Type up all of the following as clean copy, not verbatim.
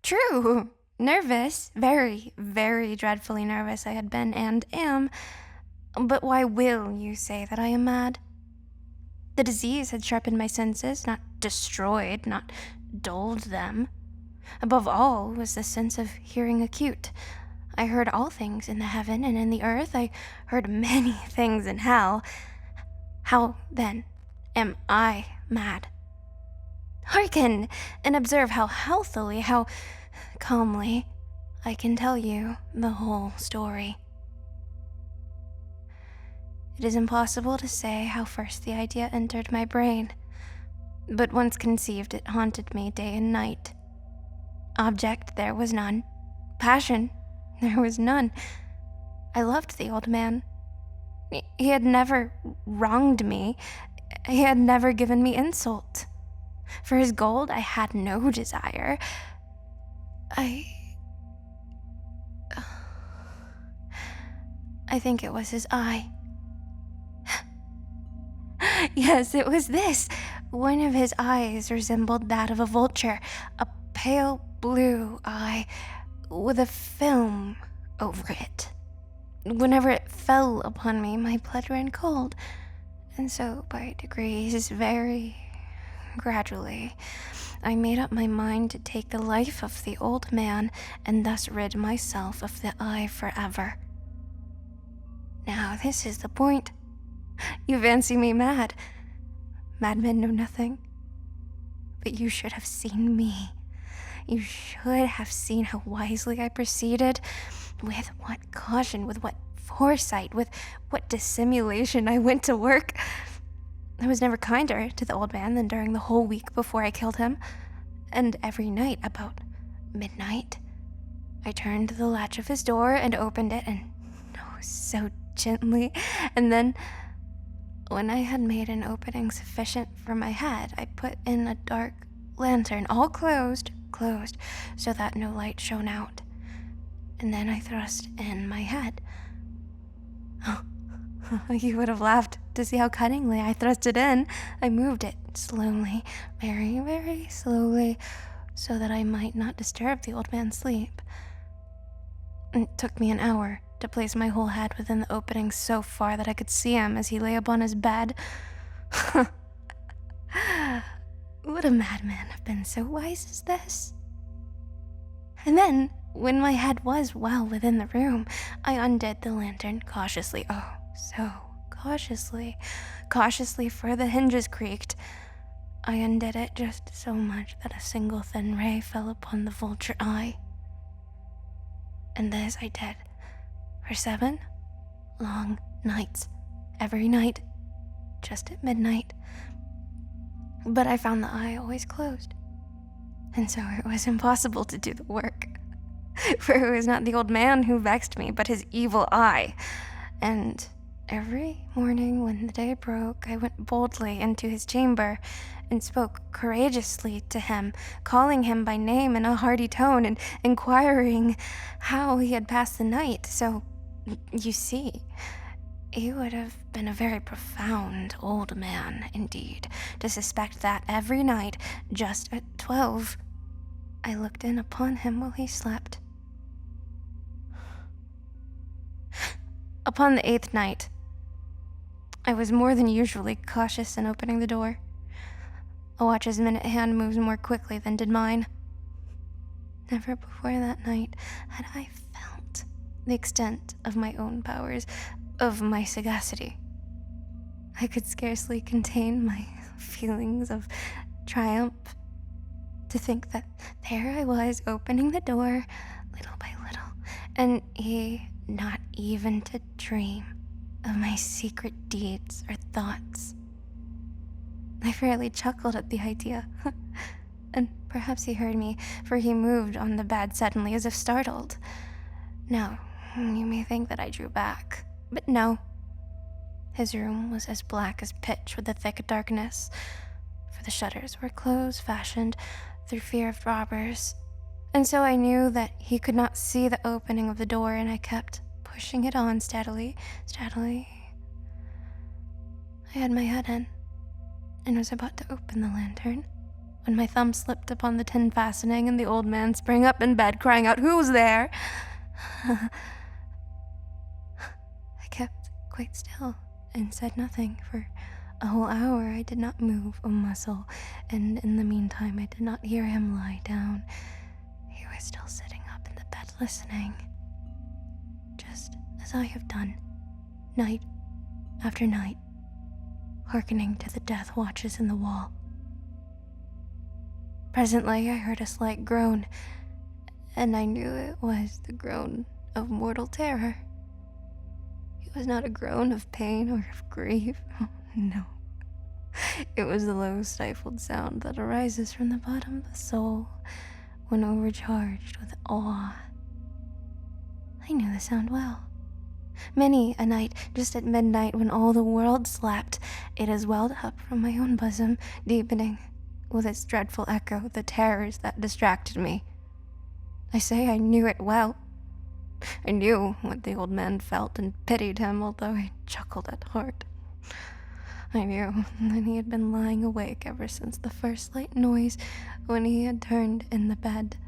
True. Nervous. Very, very dreadfully nervous I had been and am. But why will you say that I am mad? The disease had sharpened my senses, not destroyed, not dulled them. Above all was the sense of hearing acute. I heard all things in the heaven and in the earth. I heard many things in hell. How, then, am I mad? Hearken, and observe how healthily, how calmly I can tell you the whole story. It is impossible to say how first the idea entered my brain, but once conceived, it haunted me day and night. Object there was none. Passion there was none. I loved the old man. He had never wronged me. He had never given me insult. For his gold, I had no desire. I think it was his eye. Yes, it was this. One of his eyes resembled that of a vulture, a pale blue eye with a film over it. Whenever it fell upon me, my blood ran cold, and so by degrees, very gradually, I made up my mind to take the life of the old man and thus rid myself of the eye forever. Now this is the point. You fancy me mad. Madmen know nothing. But you should have seen me. You should have seen how wisely I proceeded, with what caution, with what foresight, with what dissimulation I went to work. I was never kinder to the old man than during the whole week before I killed him. And every night, about midnight, I turned the latch of his door and opened it, and so gently. And then, when I had made an opening sufficient for my head, I put in a dark lantern, all closed, so that no light shone out. And then I thrust in my head. Oh, you would have laughed to see how cunningly I thrust it in. I moved it slowly, very, very slowly, so that I might not disturb the old man's sleep. It took me an hour to place my whole head within the opening so far that I could see him as he lay upon his bed. Would a madman have been so wise as this? And then, when my head was well within the room, I undid the lantern cautiously. Oh, so cautiously, for the hinges creaked. I undid it just so much that a single thin ray fell upon the vulture eye. And this I did for 7 long nights, every night, just at midnight. But I found the eye always closed, and so it was impossible to do the work. For it was not the old man who vexed me, but his evil eye. And every morning when the day broke, I went boldly into his chamber and spoke courageously to him, calling him by name in a hearty tone and inquiring how he had passed the night. So, you see, he would have been a very profound old man indeed to suspect that every night, just at 12, I looked in upon him while he slept. Upon the 8th night, I was more than usually cautious in opening the door. A watch's minute hand moves more quickly than did mine. Never before that night had I felt the extent of my own powers, of my sagacity. I could scarcely contain my feelings of triumph to think that there I was opening the door little by little, and he not even to dream of my secret deeds or thoughts. I fairly chuckled at the idea, and perhaps he heard me, for he moved on the bed suddenly as if startled. Now, you may think that I drew back, but no. His room was as black as pitch with the thick darkness, for the shutters were closed, fashioned through fear of robbers, and so I knew that he could not see the opening of the door, and I kept pushing it on steadily. I had my head in, and was about to open the lantern, when my thumb slipped upon the tin fastening and the old man sprang up in bed, crying out, "Who's there?" I kept quite still and said nothing. For a whole hour I did not move a muscle, and in the meantime I did not hear him lie down. He was still sitting up in the bed listening, just as I have done, night after night, hearkening to the death watches in the wall. Presently I heard a slight groan, and I knew it was the groan of mortal terror. It was not a groan of pain or of grief. Oh, no. It was the low, stifled sound that arises from the bottom of the soul when overcharged with awe. I knew the sound well. Many a night, just at midnight, when all the world slept, it has welled up from my own bosom, deepening with its dreadful echo the terrors that distracted me. I say I knew it well. I knew what the old man felt and pitied him, although I chuckled at heart. I knew that he had been lying awake ever since the first slight noise when he had turned in the bed.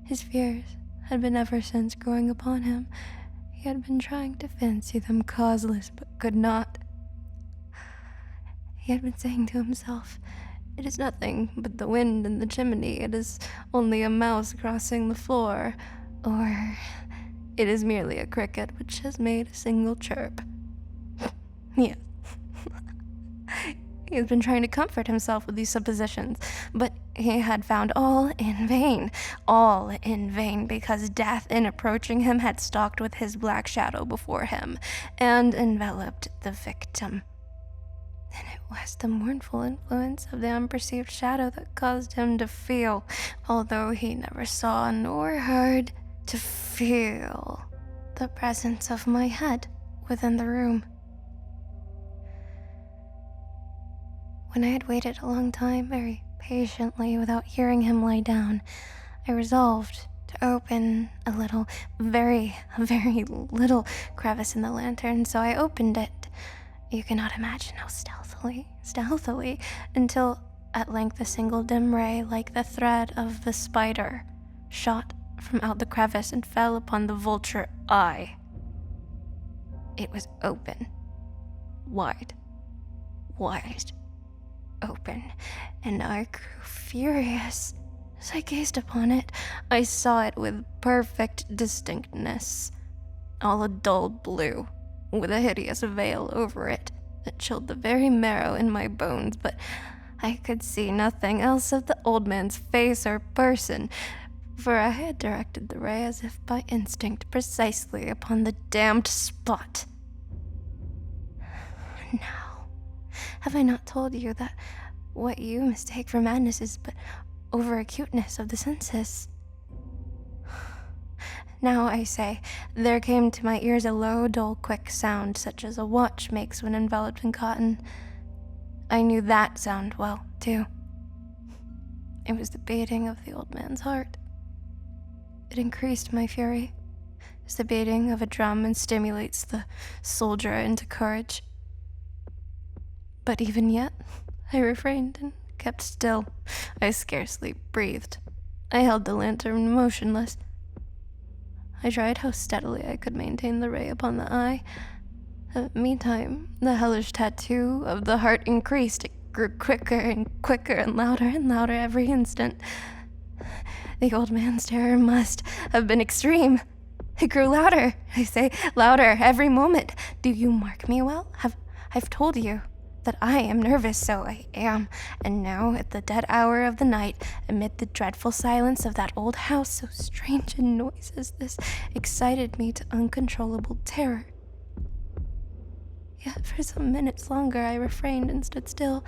His fears had been ever since growing upon him. He had been trying to fancy them causeless, but could not. He had been saying to himself, "It is nothing but the wind in the chimney. It is only a mouse crossing the floor. Or it is merely a cricket which has made a single chirp." Yes. He has been trying to comfort himself with these suppositions, but he had found all in vain, because death, in approaching him, had stalked with his black shadow before him and enveloped the victim. And it was the mournful influence of the unperceived shadow that caused him to feel, although he never saw nor heard, to feel the presence of my head within the room. When I had waited a long time, very patiently, without hearing him lie down, I resolved to open a little, very little crevice in the lantern, so I opened it. You cannot imagine how stealthily, until at length a single dim ray, like the thread of the spider, shot from out the crevice and fell upon the vulture eye. It was open, wide open, and I grew furious. As I gazed upon it, I saw it with perfect distinctness, all a dull blue, with a hideous veil over it that chilled the very marrow in my bones, but I could see nothing else of the old man's face or person, for I had directed the ray as if by instinct precisely upon the damned spot. Now, have I not told you that what you mistake for madness is but over-acuteness of the senses? Now, I say, there came to my ears a low, dull, quick sound, such as a watch makes when enveloped in cotton. I knew that sound well, too. It was the beating of the old man's heart. It increased my fury, as the beating of a drum and stimulates the soldier into courage. But even yet, I refrained and kept still. I scarcely breathed. I held the lantern motionless. I tried how steadily I could maintain the ray upon the eye. Meantime, the hellish tattoo of the heart increased. It grew quicker and louder every instant. The old man's terror must have been extreme. It grew louder, I say, louder every moment. Do you mark me well? I've told you that I am nervous, so I am. And now, at the dead hour of the night, amid the dreadful silence of that old house, so strange a noise as this excited me to uncontrollable terror. Yet for some minutes longer I refrained and stood still.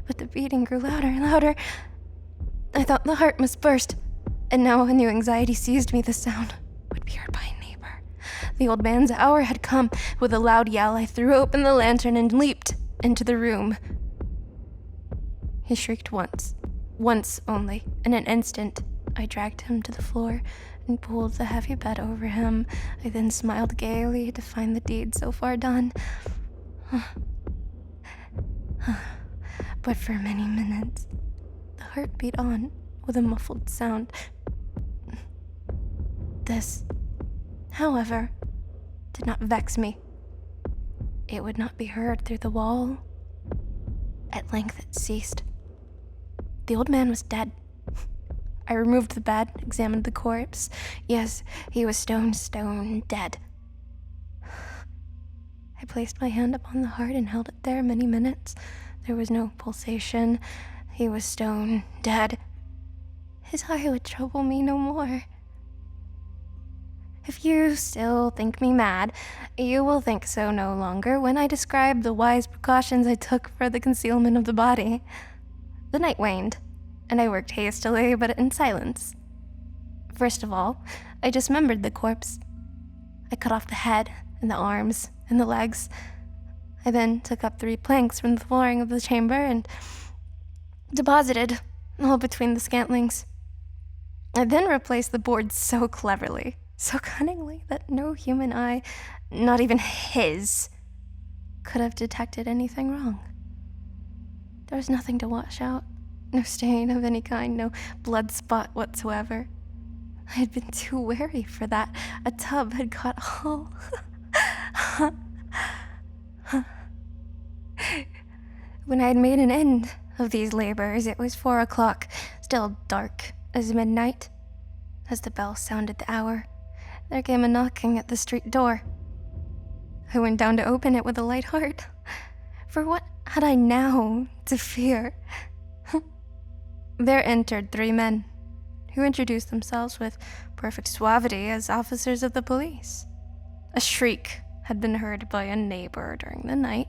But the beating grew louder and louder. I thought the heart must burst, and now a new anxiety seized me. The sound would be heard by a neighbor. The old man's hour had come. With a loud yell, I threw open the lantern and leaped into the room. He shrieked once only. In an instant, I dragged him to the floor and pulled the heavy bed over him. I then smiled gaily to find the deed so far done. But for many minutes, the heart beat on with a muffled sound. This, however, did not vex me. It would not be heard through the wall. At length it ceased. The old man was dead. I removed the bed, examined the corpse. Yes, he was stone dead. I placed my hand upon the heart and held it there many minutes. There was no pulsation. He was stone dead. His eye would trouble me no more. If you still think me mad, you will think so no longer when I describe the wise precautions I took for the concealment of the body. The night waned, and I worked hastily but in silence. First of all, I dismembered the corpse. I cut off the head and the arms and the legs. I then took up 3 planks from the flooring of the chamber and deposited all between the scantlings. I then replaced the boards so cleverly, so cunningly, that no human eye, not even his, could have detected anything wrong. There was nothing to wash out, no stain of any kind, no blood spot whatsoever. I had been too wary for that. A tub had caught all. When I had made an end of these labors, it was 4 o'clock, still dark as midnight. As the bell sounded the hour, there came a knocking at the street door. I went down to open it with a light heart, for what had I now to fear? There entered 3 men, who introduced themselves with perfect suavity as officers of the police. A shriek had been heard by a neighbor during the night.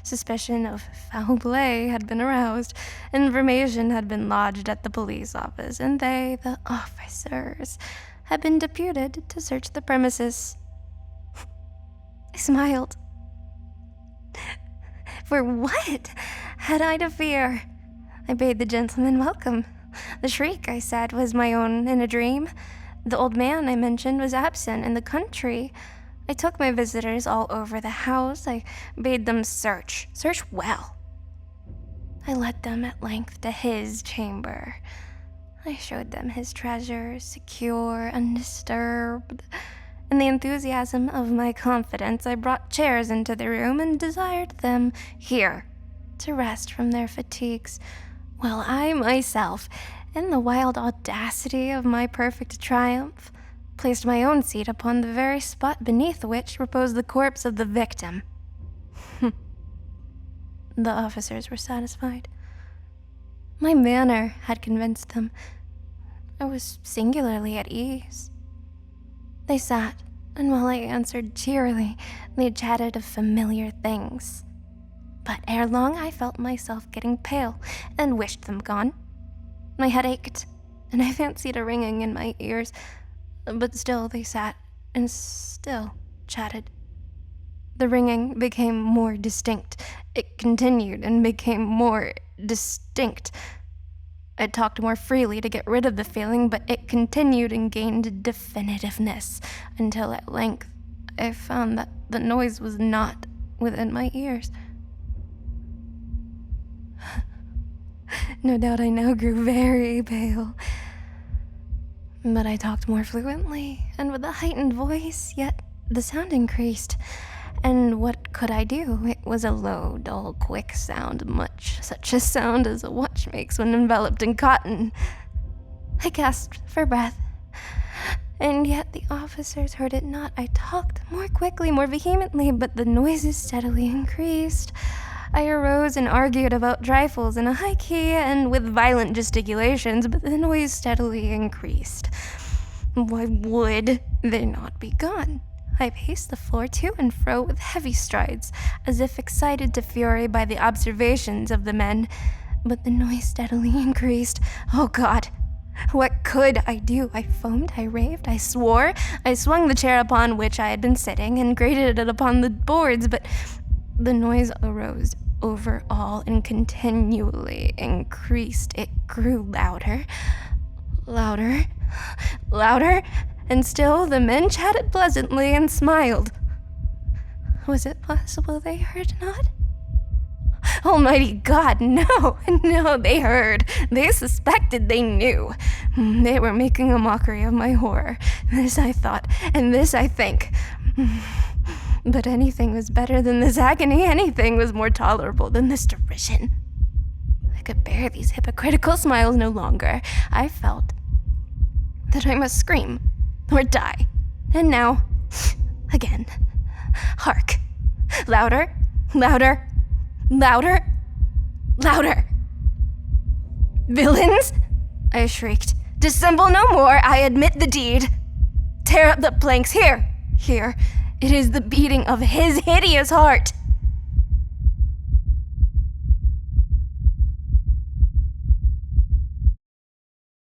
Suspicion of foul play had been aroused. Information had been lodged at the police office, and they, the officers, had been deputed to search the premises. I smiled. For what had I to fear? I bade the gentleman welcome. The shriek, I said, was my own in a dream. The old man I mentioned was absent in the country. I took my visitors all over the house. I bade them search well. I led them at length to his chamber. I showed them his treasure, secure, undisturbed. In the enthusiasm of my confidence, I brought chairs into the room and desired them here to rest from their fatigues, while I myself, in the wild audacity of my perfect triumph, placed my own seat upon the very spot beneath which reposed the corpse of the victim. The officers were satisfied. My manner had convinced them. I was singularly at ease. They sat, and while I answered cheerily, they chatted of familiar things. But ere long I felt myself getting pale, and wished them gone. My head ached, and I fancied a ringing in my ears, but still they sat, and still chatted. The ringing became more distinct. It continued and became more distinct. I talked more freely to get rid of the feeling, but it continued and gained definitiveness, until at length I found that the noise was not within my ears. No doubt I now grew very pale, but I talked more fluently and with a heightened voice, yet the sound increased. And what could I do? It was a low, dull, quick sound, much such a sound as a watch makes when enveloped in cotton. I gasped for breath, and yet the officers heard it not. I talked more quickly, more vehemently, but the noises steadily increased. I arose and argued about trifles in a high key and with violent gesticulations, but the noise steadily increased. Why would they not be gone? I paced the floor to and fro with heavy strides, as if excited to fury by the observations of the men, but the noise steadily increased. Oh God! What could I do? I foamed, I raved, I swore. I swung the chair upon which I had been sitting and grated it upon the boards, but the noise arose over all and continually increased. It grew louder, louder, louder, and still the men chatted pleasantly and smiled. Was it possible they heard not? Almighty God, no, no, they heard. They suspected, they knew. They were making a mockery of my horror. This I thought, and this I think. But anything was better than this agony. Anything was more tolerable than this derision. I could bear these hypocritical smiles no longer. I felt that I must scream or die. And now, again, hark. Louder, louder, louder, louder. Villains, I shrieked. Dissemble no more, I admit the deed. Tear up the planks, here. It is the beating of his hideous heart.